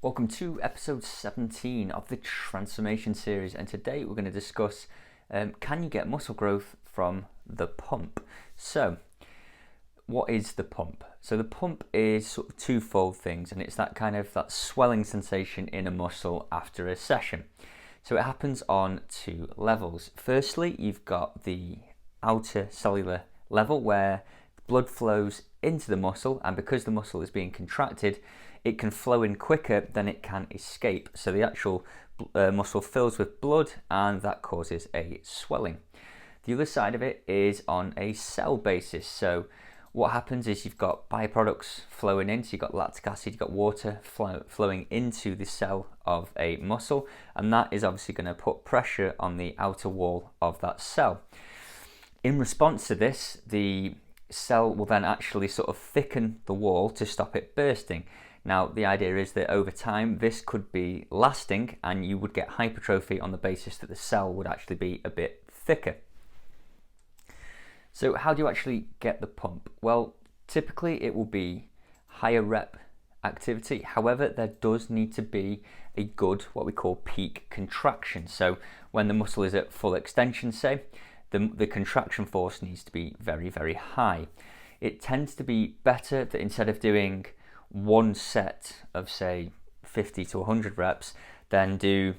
Welcome to episode 17 of the transformation series, and today we're going to discuss can you get muscle growth from the pump? So what is the pump? So the pump is sort of twofold things, and it's that swelling sensation in a muscle after a session. So it happens on two levels. Firstly, you've got the outer cellular level where blood flows into the muscle, and because the muscle is being contracted, it can flow in quicker than it can escape. So the actual muscle fills with blood, and that causes a swelling. The other side of it is on a cell basis. So what happens is you've got byproducts flowing in. So you've got lactic acid, you've got water flowing into the cell of a muscle, and that is obviously going to put pressure on the outer wall of that cell. In response to this, the cell will then actually sort of thicken the wall to stop it bursting. Now, the idea is that over time this could be lasting, and you would get hypertrophy on the basis that the cell would actually be a bit thicker. So how do you actually get the pump? Well, typically it will be higher rep activity. However, there does need to be a good, what we call peak contraction. So when the muscle is at full extension, say, the contraction force needs to be very, very high. It tends to be better that instead of doing one set of say 50 to 100 reps, then do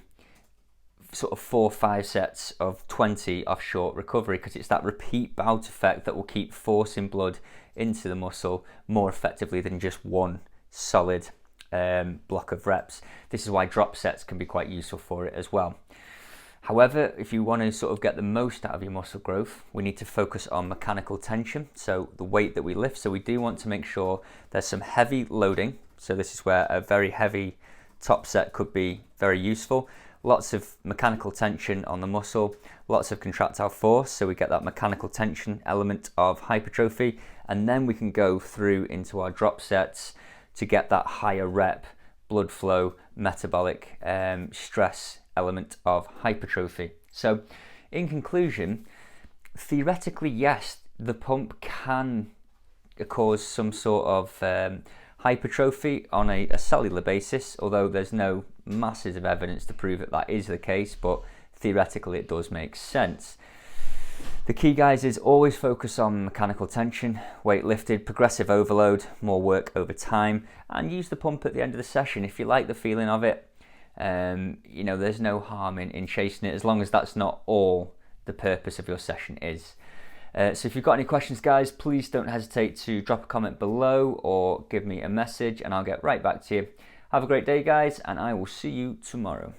sort of 4 or 5 sets of 20 off short recovery, because it's that repeat bout effect that will keep forcing blood into the muscle more effectively than just one solid block of reps. This is why drop sets can be quite useful for it as well. However, if you want to sort of get the most out of your muscle growth, we need to focus on mechanical tension, so the weight that we lift. So we do want to make sure there's some heavy loading. So this is where a very heavy top set could be very useful. Lots of mechanical tension on the muscle, lots of contractile force, so we get that mechanical tension element of hypertrophy, and then we can go through into our drop sets to get that higher rep, blood flow, metabolic stress element of hypertrophy. So in conclusion, theoretically, yes, the pump can cause some sort of hypertrophy on a cellular basis, although there's no masses of evidence to prove that that is the case, but theoretically it does make sense. The key, guys, is always focus on mechanical tension, weight lifted, progressive overload, more work over time, and use the pump at the end of the session if you like the feeling of it. There's no harm in chasing it, as long as that's not all the purpose of your session is. So if you've got any questions, guys, please don't hesitate to drop a comment below or give me a message, and I'll get right back to you. Have a great day, guys, and I will see you tomorrow.